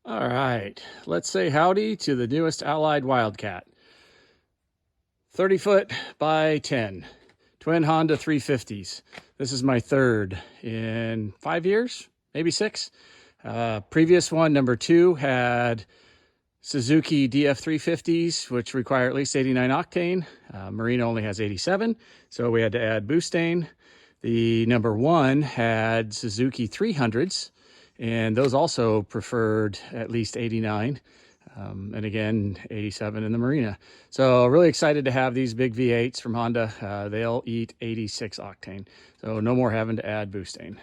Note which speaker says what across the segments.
Speaker 1: All right, let's say howdy to the newest Allied Wildcat. 30 foot by 10, twin Honda 350s. This is my third in 5 years, maybe 6. Previous one, number 2, had Suzuki DF 350s, which require at least 89 octane. Marina only has 87, so we had to add butane. The number 1 had Suzuki 300s, and those also preferred at least 89. And again, 87 in the Marina. So really excited to have these big V8s from Honda. They'll eat 86 octane. So no more having to add butane.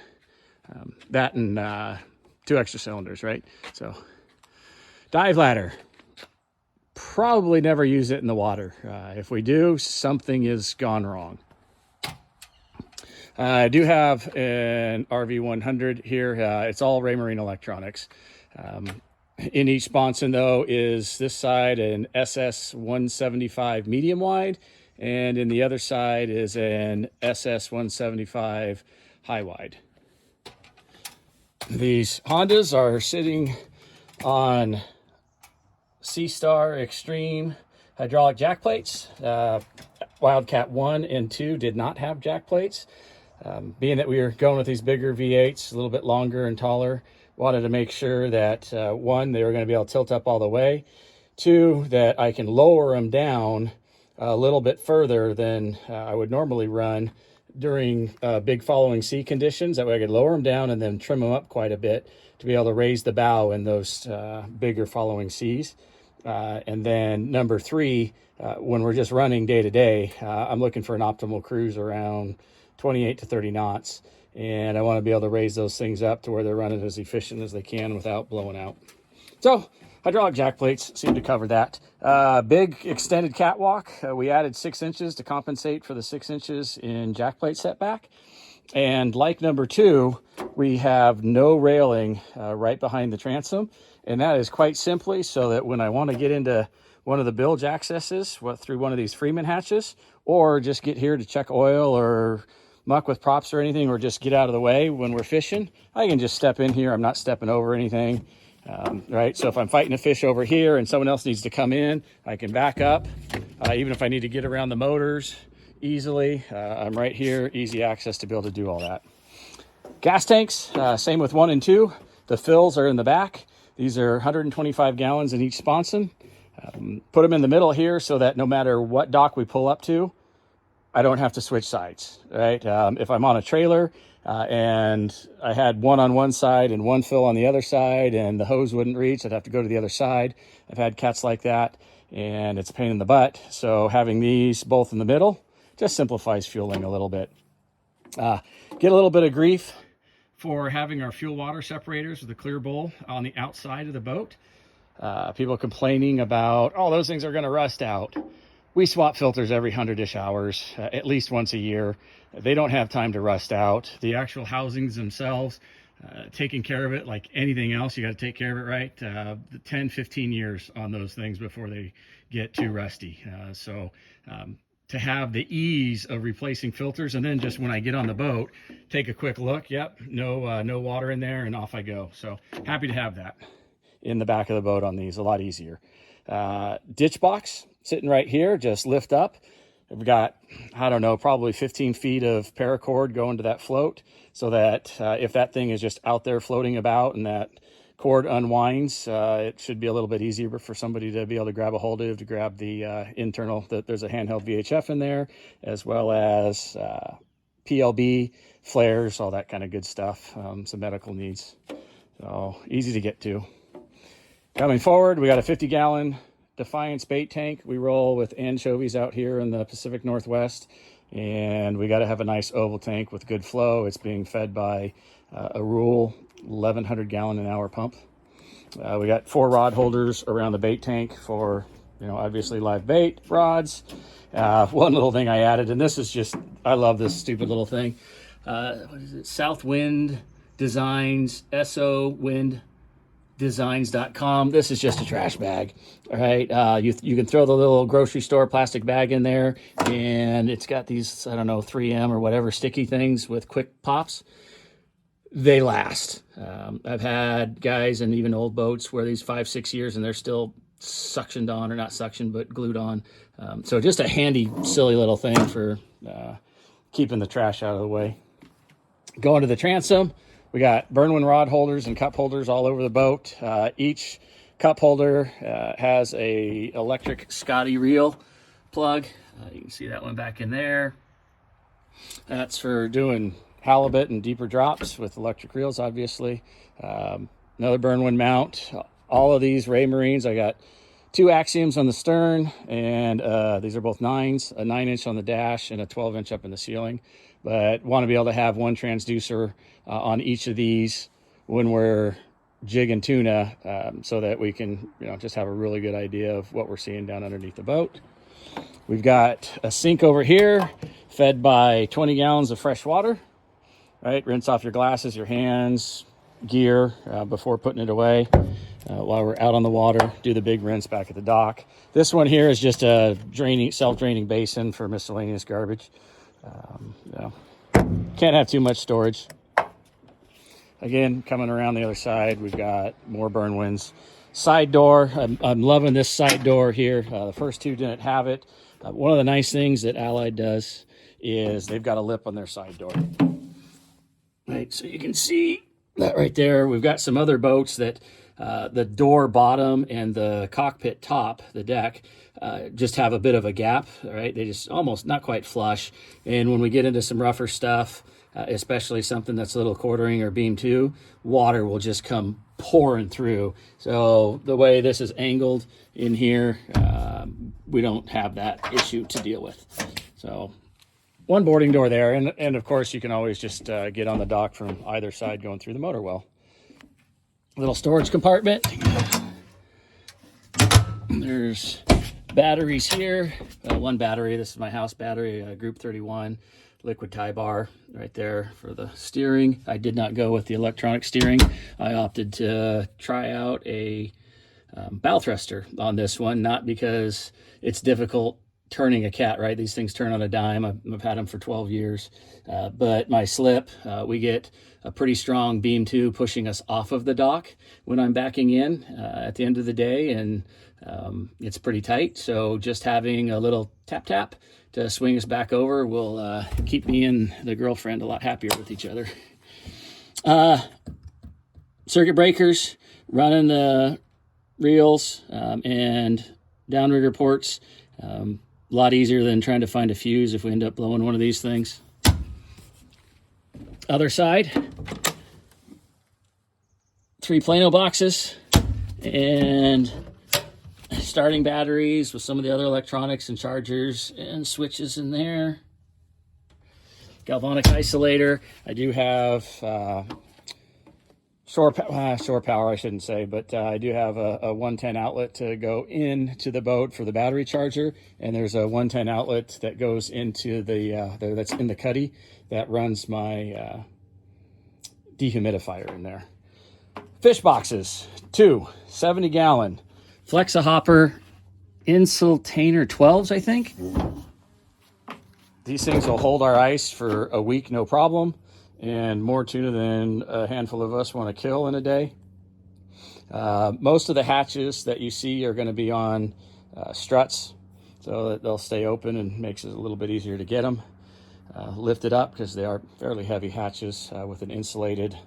Speaker 1: That and 2 extra cylinders, right? So dive ladder. Probably never use it in the water. If we do, something has gone wrong. I do have an RV100 here. It's all Raymarine electronics. In each sponson, though, is this side an SS175 medium wide, and in the other side is an SS175 high wide. These Hondas are sitting on C-Star Extreme hydraulic jack plates. Wildcat 1 and 2 did not have jack plates. Being that we were going with these bigger V8s, a little bit longer and taller, wanted to make sure that 1, they were going to be able to tilt up all the way. 2, that I can lower them down a little bit further than I would normally run during big following sea conditions. That way I could lower them down and then trim them up quite a bit to be able to raise the bow in those bigger following seas. And then number 3, when we're just running day to day, I'm looking for an optimal cruise around 28 to 30 knots. And I want to be able to raise those things up to where they're running as efficient as they can without blowing out. So hydraulic jack plates seem to cover that. Big extended catwalk. We added 6 inches to compensate for the 6 inches in jack plate setback. And like number 2, we have no railing right behind the transom. And that is quite simply so that when I want to get into one of the bilge accesses through one of these Freeman hatches, or just get here to check oil or muck with props or anything, or just get out of the way when we're fishing, I can just step in here. I'm not stepping over anything, right? So if I'm fighting a fish over here and someone else needs to come in, I can back up. Even if I need to get around the motors easily, I'm right here, easy access to be able to do all that. Gas tanks, same with 1 and 2. The fills are in the back. These are 125 gallons in each sponson. Put them in the middle here so that no matter what dock we pull up to, I don't have to switch sides, right? If I'm on a trailer and I had one on one side and one fill on the other side and the hose wouldn't reach, I'd have to go to the other side. I've had cats like that, and it's a pain in the butt. So having these both in the middle just simplifies fueling a little bit. Get a little bit of grief for having our fuel water separators with a clear bowl on the outside of the boat. People complaining about, oh, those things are going to rust out. We swap filters every 100-ish hours, at least once a year. They don't have time to rust out. The actual housings themselves, taking care of it like anything else, you got to take care of it right. 10, 15 years on those things before they get too rusty. So to have the ease of replacing filters, and then just when I get on the boat, take a quick look. Yep, no water in there, and off I go. So happy to have that in the back of the boat on these, a lot easier. Ditch box sitting right here, just lift up. We've got, I don't know, probably 15 feet of paracord going to that float, so that if that thing is just out there floating about and that cord unwinds, it should be a little bit easier for somebody to be able to grab a hold of, to grab the internal, there's a handheld VHF in there, as well as PLB, flares, all that kind of good stuff, some medical needs. So easy to get to. Coming forward, we got a 50-gallon Defiance bait tank. We roll with anchovies out here in the Pacific Northwest, and we got to have a nice oval tank with good flow. It's being fed by a Rule 1100 gallon an hour pump. We got 4 rod holders around the bait tank for, obviously live bait rods. One little thing I added, and this is just, I love this stupid little thing. What is it? South Wind Designs, SO Wind designs.com. This is just a trash bag. All right, you can throw the little grocery store plastic bag in there, and it's got these, I don't know, 3M or whatever sticky things with quick pops. they last. I've had guys in even old boats where these 5-6 years and they're still suctioned on, or not suctioned, but glued on. So just a handy, silly little thing for keeping the trash out of the way. Going to the transom, we got Burnwin rod holders and cup holders all over the boat. Each cup holder has a electric Scotty reel plug. You can see that one back in there. That's for doing halibut and deeper drops with electric reels, obviously. Another Burnwin mount. All of these Ray Marines, I got 2 axioms on the stern, and these are both 9s, a 9-inch on the dash and a 12-inch up in the ceiling. But want to be able to have one transducer on each of these when we're jigging tuna, so that we can, just have a really good idea of what we're seeing down underneath the boat. We've got a sink over here fed by 20 gallons of fresh water, right? Rinse off your glasses, your hands, gear before putting it away. While we're out on the water, do the big rinse back at the dock. This one here is just a self-draining basin for miscellaneous garbage. Can't have too much storage. Again, coming around the other side, we've got more Burnwins. Side door, I'm loving this side door here. The first 2 didn't have it. One of the nice things that Allied does is they've got a lip on their side door. Right, so you can see that right there. We've got some other boats that the door bottom and the cockpit top, the deck, just have a bit of a gap, right? They just almost not quite flush. And when we get into some rougher stuff, especially something that's a little quartering or beam 2, water will just come pouring through. So the way this is angled in here, we don't have that issue to deal with. So one boarding door there, and of course you can always just get on the dock from either side going through the motor well. Little storage compartment. There's batteries here. One battery, this is my house battery, Group 31, liquid tie bar right there for the steering. I did not go with the electronic steering. I opted to try out a bow thruster on this one, not because it's difficult turning a cat, right? These things turn on a dime. I've had them for 12 years. But my slip, we get a pretty strong beam 2 pushing us off of the dock when I'm backing in at the end of the day, and it's pretty tight. So just having a little tap tap to swing us back over will keep me and the girlfriend a lot happier with each other. Circuit breakers, running the reels and downrigger ports. A lot easier than trying to find a fuse if we end up blowing one of these things. Other side, 3 Plano boxes and starting batteries with some of the other electronics and chargers and switches in there. Galvanic isolator. I do have shore power, I shouldn't say, but I do have a 110 outlet to go into the boat for the battery charger, and there's a 110 outlet that goes into that's in the cuddy that runs my dehumidifier in there. Fish boxes, 2 70-gallon Flexa-Hopper Insultainer 12s, I think. These things will hold our ice for a week, no problem, and more tuna than a handful of us want to kill in a day. Most of the hatches that you see are going to be on struts, so that they'll stay open and makes it a little bit easier to get them lifted up, because they are fairly heavy hatches with an insulated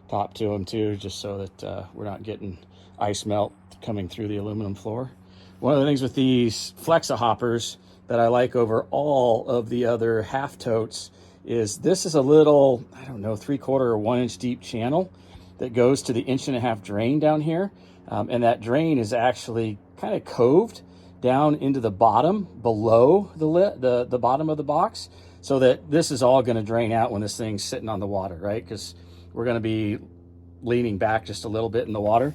Speaker 1: top to them too, just so that we're not getting ice melt coming through the aluminum floor. One of the things with these Flexa-Hoppers that I like over all of the other half totes is this is a little, I don't know, 3/4 or 1 inch deep channel that goes to the 1.5 inch drain down here. And that drain is actually kind of coved down into the bottom below the bottom of the box, so that this is all going to drain out when this thing's sitting on the water, right? Because we're going to be leaning back just a little bit in the water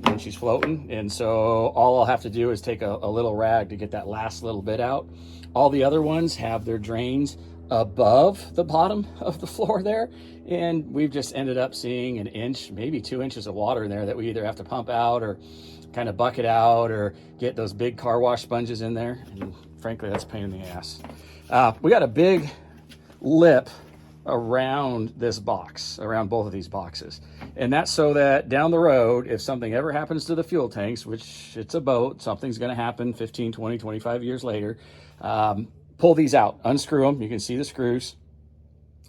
Speaker 1: when she's floating. And so all I'll have to do is take a little rag to get that last little bit out. All the other ones have their drains above the bottom of the floor there, and we've just ended up seeing 1 inch, maybe 2 inches of water in there that we either have to pump out or kind of bucket out or get those big car wash sponges in there, and frankly that's a pain in the ass. We got a big lip around this box, around both of these boxes. And that's so that down the road, if something ever happens to the fuel tanks, which it's a boat, something's going to happen 15, 20, 25 years later, pull these out, unscrew them. You can see the screws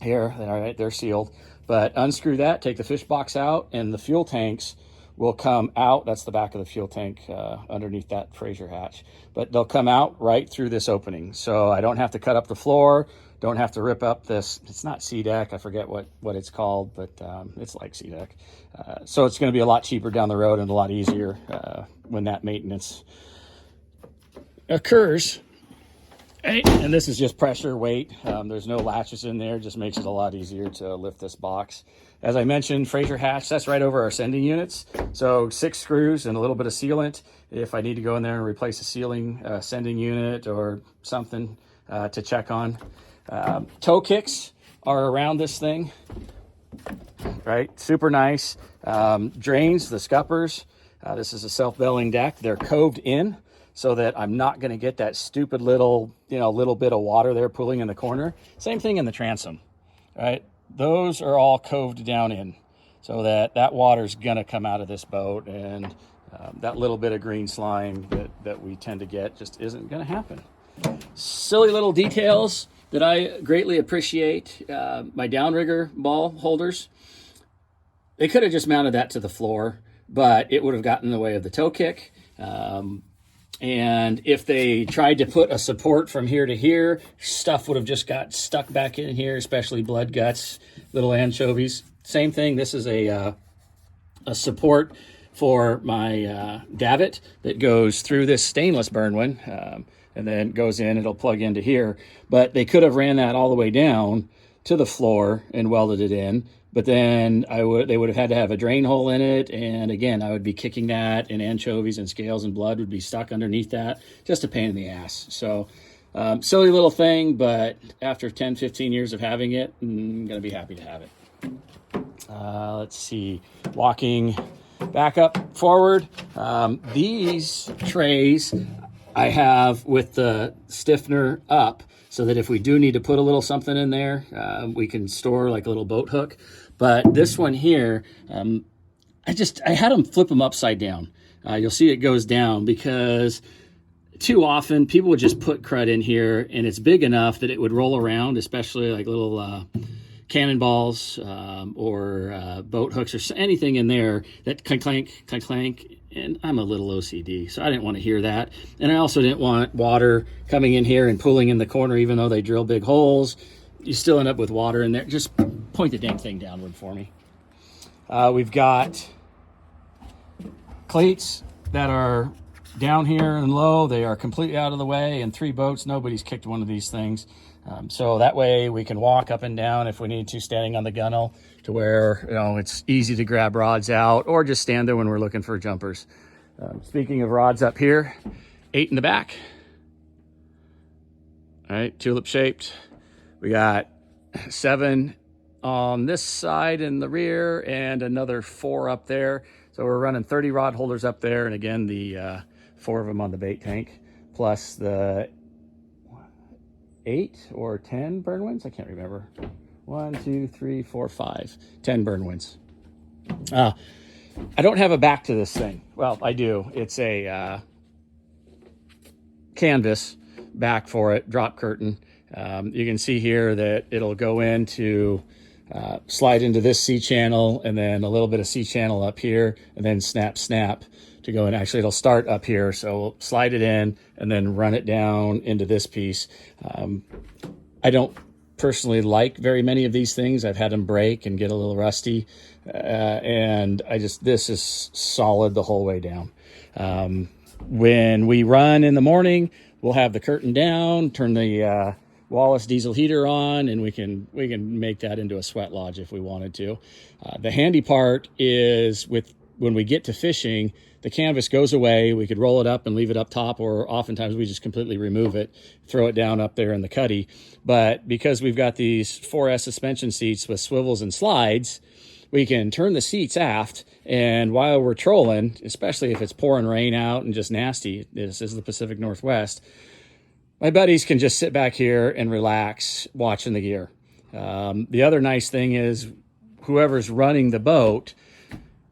Speaker 1: here. All right, they're sealed. But unscrew that, take the fish box out, and the fuel tanks will come out. That's the back of the fuel tank underneath that Fraser hatch. But they'll come out right through this opening. So I don't have to cut up the floor, don't have to rip up this. It's not sea deck. I forget what it's called, but it's like sea deck. So it's going to be a lot cheaper down the road and a lot easier when that maintenance occurs. And this is just pressure, weight. There's no latches in there. Just makes it a lot easier to lift this box. As I mentioned, Fraser hatch, that's right over our sending units. So 6 screws and a little bit of sealant. If I need to go in there and replace a sending unit or something to check on. Toe kicks are around this thing, right? Super nice. Drains, the scuppers. This is a self-belling deck. They're coved in, so that I'm not going to get that stupid little bit of water there pooling in the corner. Same thing in the transom, right? Those are all coved down in, so that water's going to come out of this boat, and that little bit of green slime that we tend to get just isn't going to happen. Silly little details that I greatly appreciate. My downrigger ball holders, they could have just mounted that to the floor, but it would have gotten in the way of the toe kick. And if they tried to put a support from here to here, stuff would have just got stuck back in here, especially blood guts, little anchovies. Same thing. This is a support for my davit that goes through this stainless burn one, and then goes in. It'll plug into here. But they could have ran that all the way down to the floor and welded it in. But then they would have had to have a drain hole in it. And again, I would be kicking that, and anchovies and scales and blood would be stuck underneath that. Just a pain in the ass. So silly little thing, but after 10, 15 years of having it, I'm going to be happy to have it. Let's see, walking back up forward. These trays I have with the stiffener up, so that if we do need to put a little something in there, we can store like a little boat hook. But this one here, I had them flip them upside down. You'll see it goes down, because too often people would just put crud in here, and it's big enough that it would roll around, especially like little cannonballs or boat hooks or anything in there that clank, clank, clank. And I'm a little OCD, so I didn't want to hear that. And I also didn't want water coming in here and pooling in the corner, even though they drill big holes. You still end up with water in there. Just point the dang thing downward for me. We've got cleats that are down here and low. They are completely out of the way. In 3 boats, nobody's kicked one of these things. So that way we can walk up and down if we need to, standing on the gunnel, to where it's easy to grab rods out, or just stand there when we're looking for jumpers. Speaking of rods up here, 8 in the back. All right, tulip shaped. We got 7 on this side in the rear, and another 4 up there. So we're running 30 rod holders up there, and again, the 4 of them on the bait tank, plus the 8 or 10 burn winds. I can't remember. 1, 2, 3, 4, 5. 10 burn winds. I don't have a back to this thing. Well, I do. It's a canvas back for it, drop curtain. You can see here that it'll go into slide into this C channel, and then a little bit of C channel up here, and then snap to go in. Actually, it'll start up here, so we'll slide it in and then run it down into this piece. I don't personally like very many of these things. I've had them break and get a little rusty, and this is solid the whole way down. When we run in the morning, we'll have the curtain down, turn the Wallace diesel heater on, and we can make that into a sweat lodge if we wanted to. The handy part is when we get to fishing, the canvas goes away. We could roll it up and leave it up top, or oftentimes we just completely remove it, throw it down up there in the cuddy. But because we've got these 4S suspension seats with swivels and slides, we can turn the seats aft, and while we're trolling, especially if it's pouring rain out and just nasty, this is the Pacific Northwest, my buddies can just sit back here and relax watching the gear. The other nice thing is whoever's running the boat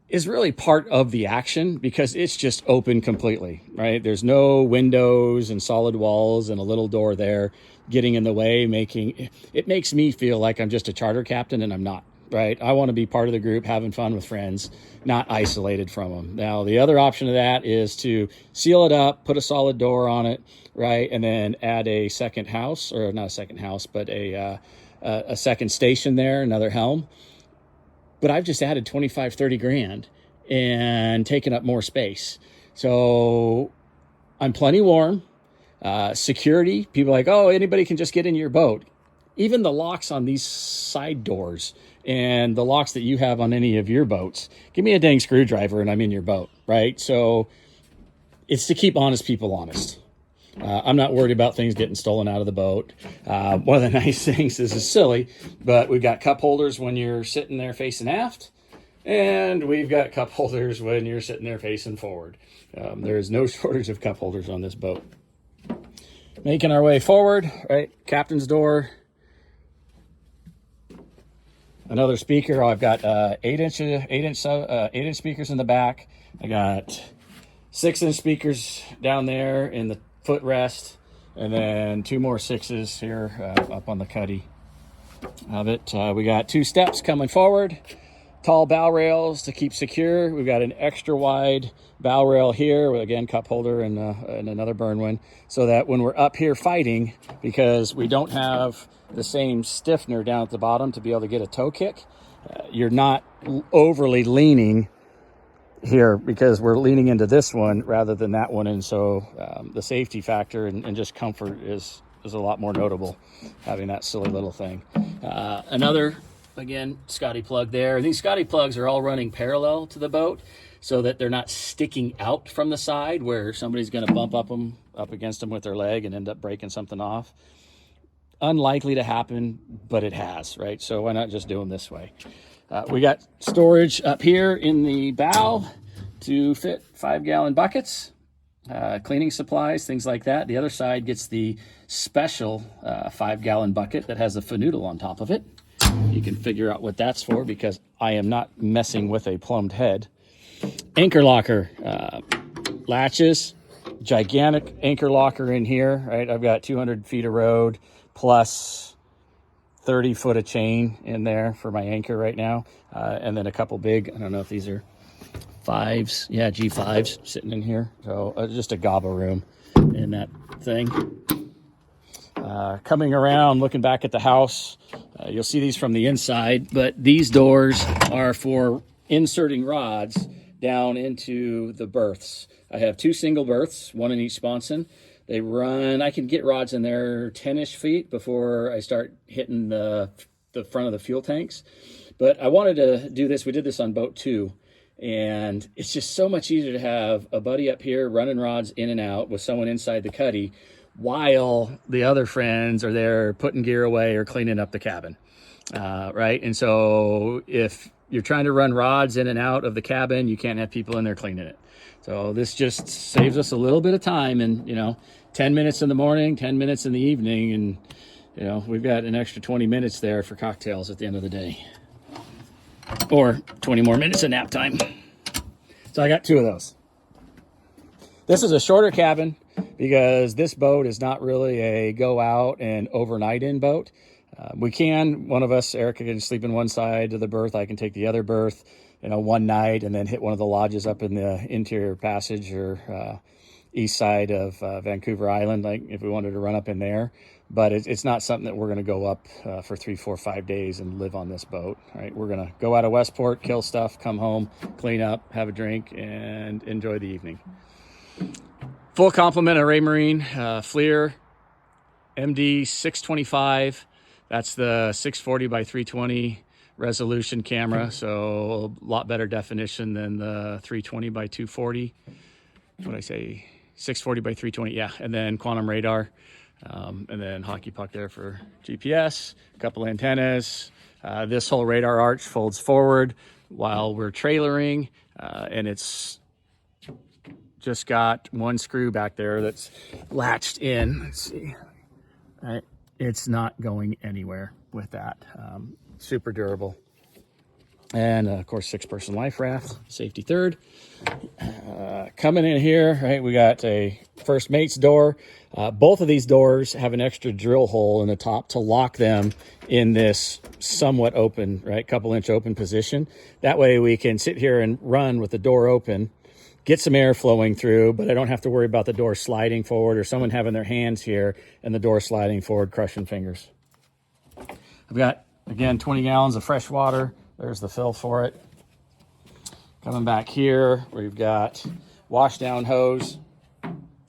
Speaker 1: is really part of the action because it's just open completely, right? There's no windows and solid walls and a little door there getting in the way, it makes me feel like I'm just a charter captain, and I'm not, right? I want to be part of the group, having fun with friends, not isolated from them. Now, the other option of that is to seal it up, put a solid door on it, right? And then add a second house, or not a second house, but a second station there, another Helm. But I've just added 25, 30 grand and taken up more space. So I'm plenty warm. Security, people are like, oh, anybody can just get in your boat. Even the locks on these side doors and the locks that you have on any of your boats, give me a dang screwdriver and I'm in your boat, right? So it's to keep honest people honest. I'm not worried about things getting stolen out of the boat. One of the nice things, this is silly, but we've got cup holders when you're sitting there facing aft, and we've got cup holders when you're sitting there facing forward. There is no shortage of cup holders on this boat. Making our way forward, right? Captain's door. Another speaker. I've got 8-inch speakers in the back. I got 6-inch speakers down there in the footrest, and then 2 more 6s here up on the cuddy of it. We got 2 steps coming forward, tall bow rails to keep secure. We've got an extra wide bow rail here with, again, cup holder and another burn one, so that when we're up here fighting, because we don't have the same stiffener down at the bottom to be able to get a toe kick, you're not overly leaning here, because we're leaning into this one rather than that one, and so the safety factor and just comfort is a lot more notable having that silly little thing. Another, again, Scotty plug there. These Scotty plugs are all running parallel to the boat so that they're not sticking out from the side where somebody's going to bump up against them with their leg and end up breaking something off. Unlikely to happen, but it has, right? So why not just do them this way? We got storage up here in the bow to fit 5-gallon buckets, cleaning supplies, things like that. The other side gets the special 5-gallon bucket that has a fanoodle on top of it. You can figure out what that's for, because I am not messing with a plumbed head. Anchor locker, latches, gigantic anchor locker in here, right? I've got 200 feet of road plus 30 foot of chain in there for my anchor right now. And then a couple big, I don't know if these are 5s. Yeah, G5s sitting in here. So just a gobba room in that thing. Coming around, looking back at the house, you'll see these from the inside, but these doors are for inserting rods down into the berths. I have 2 single berths, 1 in each sponson. They run, I can get rods in there 10-ish feet before I start hitting the front of the fuel tanks. But I wanted to do this. We did this on boat 2. And it's just so much easier to have a buddy up here running rods in and out with someone inside the cuddy while the other friends are there putting gear away or cleaning up the cabin, right? And so if you're trying to run rods in and out of the cabin, you can't have people in there cleaning it. So this just saves us a little bit of time, and 10 minutes in the morning, 10 minutes in the evening, and we've got an extra 20 minutes there for cocktails at the end of the day, or 20 more minutes of nap time. So I got 2 of those. This is a shorter cabin because this boat is not really a go out and overnight in boat. We can, one of us, Erica, can sleep in one side of the berth. I can take the other berth, one night, and then hit one of the lodges up in the interior passage or east side of Vancouver Island, like if we wanted to run up in there. But it's not something that we're going to go up for 3, 4, 5 days and live on this boat, right? We're going to go out of Westport, kill stuff, come home, clean up, have a drink, and enjoy the evening. Full complement of Raymarine FLIR MD 625. That's the 640 by 320 resolution camera, so a lot better definition than the 320 by 240. What did I say? 640 by 320, yeah. And then quantum radar, and then hockey puck there for GPS, a couple antennas. This whole radar arch folds forward while we're trailering, and it's just got 1 screw back there that's latched in. Let's see. All right. It's not going anywhere. with that. Super durable. And of course, 6-person life raft, safety third. Coming in here, right, we got a first mate's door. Both of these doors have an extra drill hole in the top to lock them in this somewhat open, right, couple-inch open position. That way we can sit here and run with the door open, get some air flowing through, but I don't have to worry about the door sliding forward or someone having their hands here and the door sliding forward, crushing fingers. I've got, again, 20 gallons of fresh water. There's the fill for it. Coming back here, we've got wash down hose,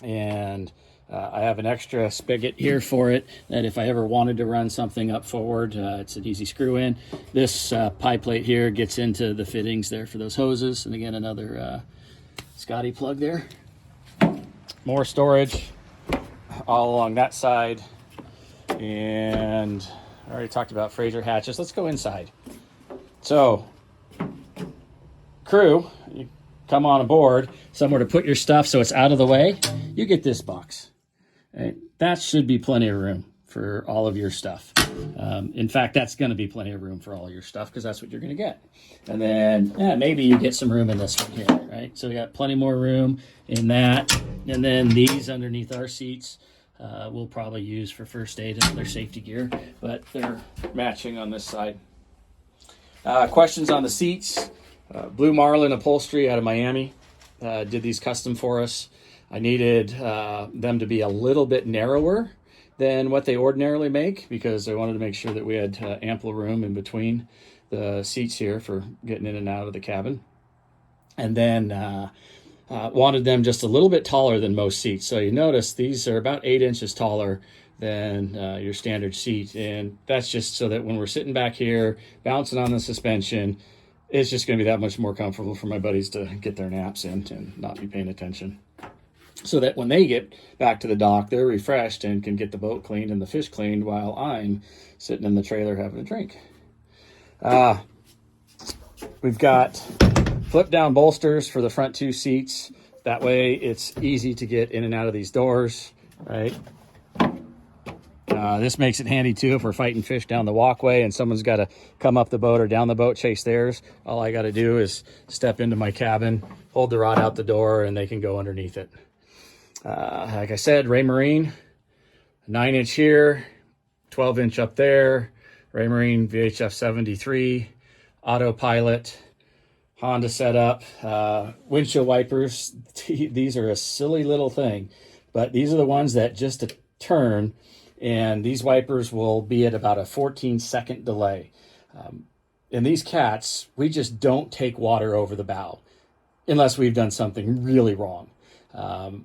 Speaker 1: and I have an extra spigot here for it that if I ever wanted to run something up forward, it's an easy screw in. This pie plate here gets into the fittings there for those hoses. And again, another Scotty plug there. More storage all along that side. And I already talked about Fraser hatches. Let's go inside. So, crew, you come on aboard, somewhere to put your stuff so it's out of the way, you get this box. Right? That should be plenty of room for all of your stuff. In fact, that's going to be plenty of room for all of your stuff because that's what you're going to get. And then maybe you get some room in this one here, right? So we got plenty more room in that. And then these underneath our seats we'll probably use for first aid and other safety gear, but they're matching on this side. Questions on the seats. Blue Marlin upholstery out of Miami did these custom for us. I needed them to be a little bit narrower than what they ordinarily make because I wanted to make sure that we had ample room in between the seats here for getting in and out of the cabin. And then wanted them just a little bit taller than most seats. So you notice these are about 8 inches taller than your standard seat. And that's just so that when we're sitting back here, bouncing on the suspension, it's just going to be that much more comfortable for my buddies to get their naps in and not be paying attention. So that when they get back to the dock, they're refreshed and can get the boat cleaned and the fish cleaned while I'm sitting in the trailer having a drink. We've got flip down bolsters for the front 2 seats. That way it's easy to get in and out of these doors, right? This makes it handy too if we're fighting fish down the walkway and someone's got to come up the boat or down the boat, chase theirs. All I got to do is step into my cabin, hold the rod out the door, and they can go underneath it. Like I said, Raymarine, 9-inch here, 12-inch up there, Raymarine VHF 73, autopilot, Honda setup, windshield wipers. These are a silly little thing, but these are the ones that just turn, and these wipers will be at about a 14-second delay. In these cats, we just don't take water over the bow unless we've done something really wrong.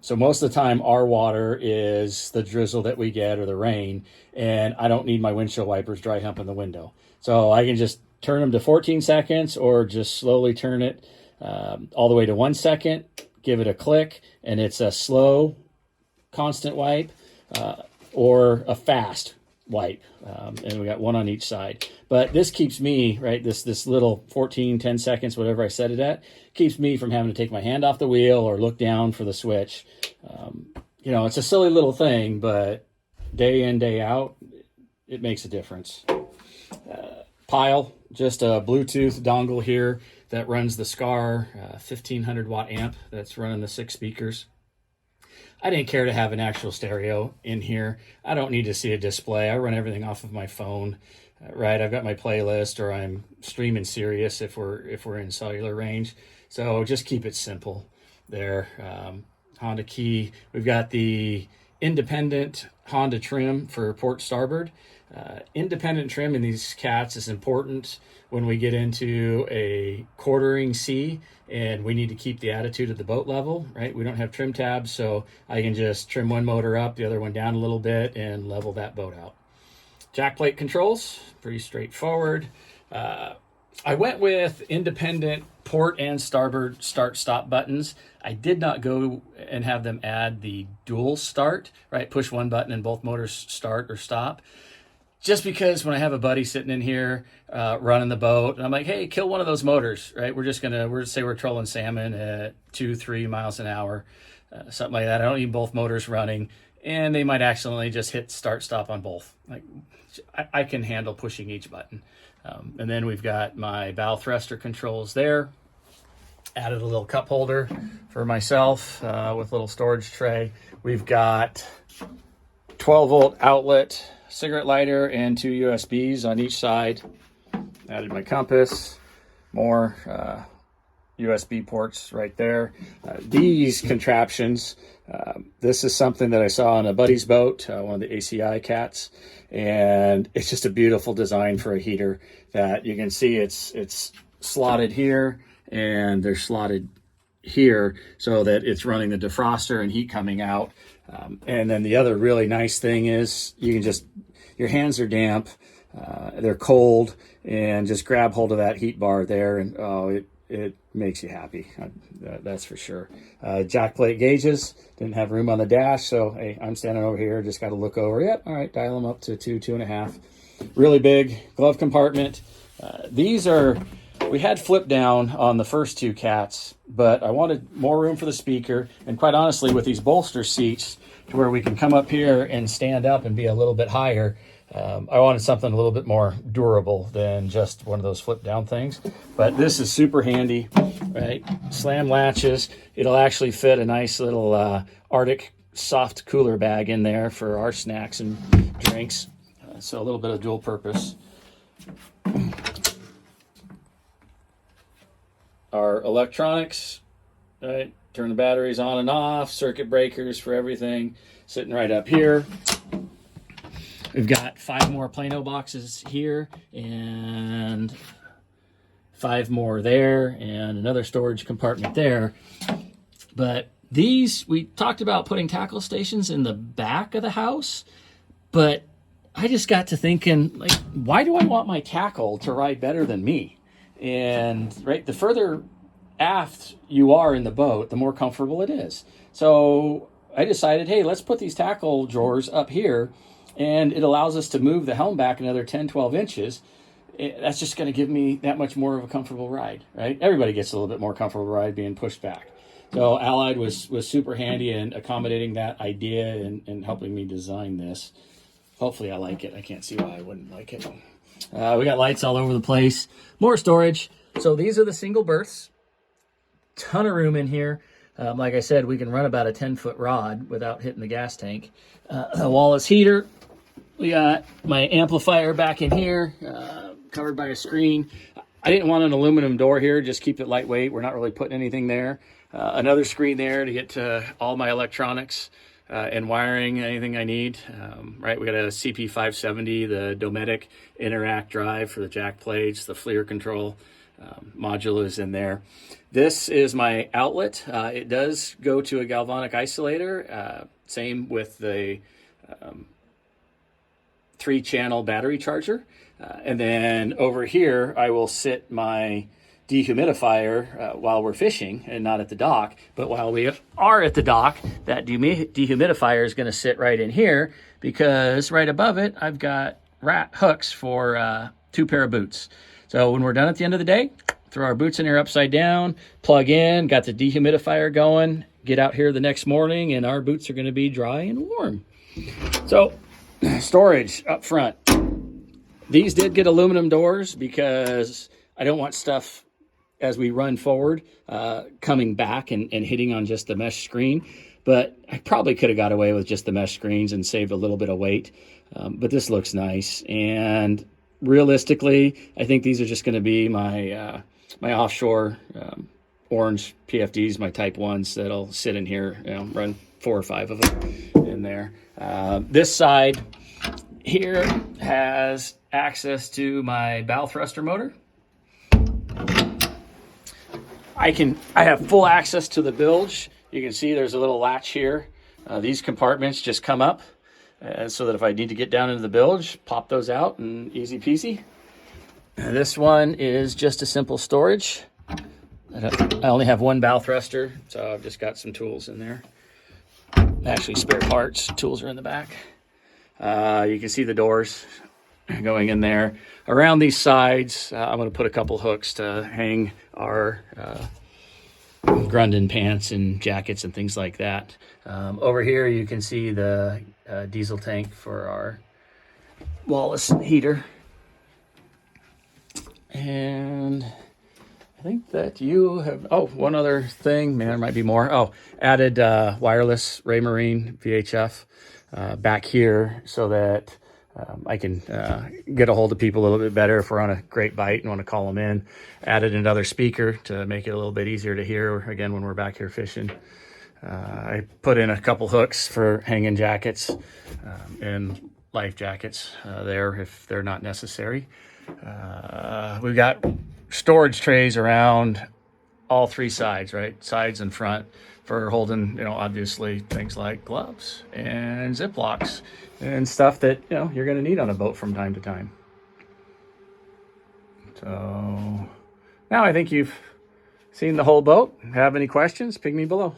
Speaker 1: So most of the time, our water is the drizzle that we get or the rain, and I don't need my windshield wipers dry humping the window. So I can just turn them to 14 seconds or just slowly turn it all the way to 1 second, give it a click, and it's a slow, constant wipe or a fast wipe. And we got one on each side. But this keeps me, right, this little 14, 10 seconds, whatever I set it at, keeps me from having to take my hand off the wheel or look down for the switch. You know, it's a silly little thing, but day in, day out, it makes a difference. Pile, just a Bluetooth dongle here that runs the SCAR 1500 watt amp that's running the 6 speakers. I didn't care to have an actual stereo in here. I don't need to see a display. I run everything off of my phone, right? I've got my playlist, or I'm streaming Sirius if we're in cellular range. So just keep it simple there. Honda key. We've got the independent Honda trim for port starboard. Independent trim in these cats is important when we get into a quartering sea and we need to keep the attitude of the boat level, right? We don't have trim tabs, so I can just trim one motor up, the other one down a little bit, and level that boat out. Jack plate controls, pretty straightforward. I went with independent port and starboard start-stop buttons. I did not go and have them add the dual start, right? Push one button and both motors start or stop. Just because when I have a buddy sitting in here running the boat, and I'm like, hey, kill one of those motors, right? We're say we're trolling salmon at 2-3 miles an hour, something like that. I don't need both motors running. and they might accidentally just hit start stop on both. Like, I can handle pushing each button. And then we've got my bow thruster controls there. Added a little cup holder for myself with a little storage tray. We've got 12-volt outlet, cigarette lighter, and 2 USBs on each side. Added my compass, more USB ports right there. These contraptions, this is something that I saw on a buddy's boat, one of the ACI cats, and it's just a beautiful design for a heater that you can see it's slotted here and they're slotted here so that it's running the defroster and heat coming out. And then the other really nice thing is you can just, your hands are damp, they're cold, and just grab hold of that heat bar there, and oh, it makes you happy. That's for sure. Jack plate gauges, didn't have room on the dash, so hey, I'm standing over here, just got to look over. Yep, all right, dial them up to 2.5. Really big glove compartment. These are, we had flip down on the first 2 cats, but I wanted more room for the speaker, and quite honestly, with these bolster seats to where we can come up here and stand up and be a little bit higher, I wanted something a little bit more durable than just one of those flip down things. But this is super handy, right? Slam latches. It'll actually fit a nice little Arctic soft cooler bag in there for our snacks and drinks. So a little bit of dual purpose. Our electronics, right? Turn the batteries on and off, circuit breakers for everything, sitting right up here. We've got 5 more Plano boxes here and 5 more there and another storage compartment there. But these, we talked about putting tackle stations in the back of the house, but I just got to thinking, like, why do I want my tackle to ride better than me? And right, the further aft you are in the boat, the more comfortable it is. So I decided, hey, let's put these tackle drawers up here, and it allows us to move the helm back another 10, 12 inches. That's just going to give me that much more of a comfortable ride, right? Everybody gets a little bit more comfortable ride being pushed back. So Allied was super handy in accommodating that idea and helping me design this. Hopefully I like it. I can't see why I wouldn't like it. We got lights all over the place. More storage. So these are the single berths. Ton of room in here. Like I said, we can run about a 10-foot rod without hitting the gas tank. The Wallace heater. We got my amplifier back in here, covered by a screen. I didn't want an aluminum door here, just keep it lightweight. We're not really putting anything there. Another screen there to get to all my electronics and wiring, anything I need. Right, we got a CP570, the Dometic Interact drive for the jack plates, the FLIR control module is in there. This is my outlet. It does go to a galvanic isolator. Same with the 3-channel battery charger. And then over here, I will sit my dehumidifier while we're fishing and not at the dock. But while we are at the dock, that dehumidifier is going to sit right in here because right above it, I've got hooks for 2 pair of boots. So when we're done at the end of the day, throw our boots in here upside down, plug in, got the dehumidifier going, get out here the next morning, and our boots are going to be dry and warm. So storage up front. These did get aluminum doors because I don't want stuff as we run forward coming back and hitting on just the mesh screen. But I probably could have got away with just the mesh screens and saved a little bit of weight. But this looks nice. And realistically, I think these are just going to be my my offshore orange PFDs, my Type 1s that'll sit in here, run 4 or 5 of them in there. This side here has access to my bow thruster motor. I have full access to the bilge. You can see there's a little latch here. These compartments just come up so that if I need to get down into the bilge, pop those out and easy peasy. This one is just a simple storage. I only have 1 bow thruster, so I've just got some tools in there. Actually, spare parts. Tools are in the back. You can see the doors going in there. Around these sides, I'm going to put a couple hooks to hang our Grundon pants and jackets and things like that. Over here you can see the diesel tank for our Wallace heater. And I think that you have, oh, one other thing, man, there might be more. Oh, added wireless Raymarine VHF back here so that I can get a hold of people a little bit better if we're on a great bite and want to call them in. Added another speaker to make it a little bit easier to hear, again, when we're back here fishing. I put in a couple hooks for hanging jackets and life jackets there if they're not necessary. We've got storage trays around all three sides, right? Sides and front for holding, obviously things like gloves and Ziplocs and stuff that, you're going to need on a boat from time to time. So now I think you've seen the whole boat. Have any questions? Ping me below.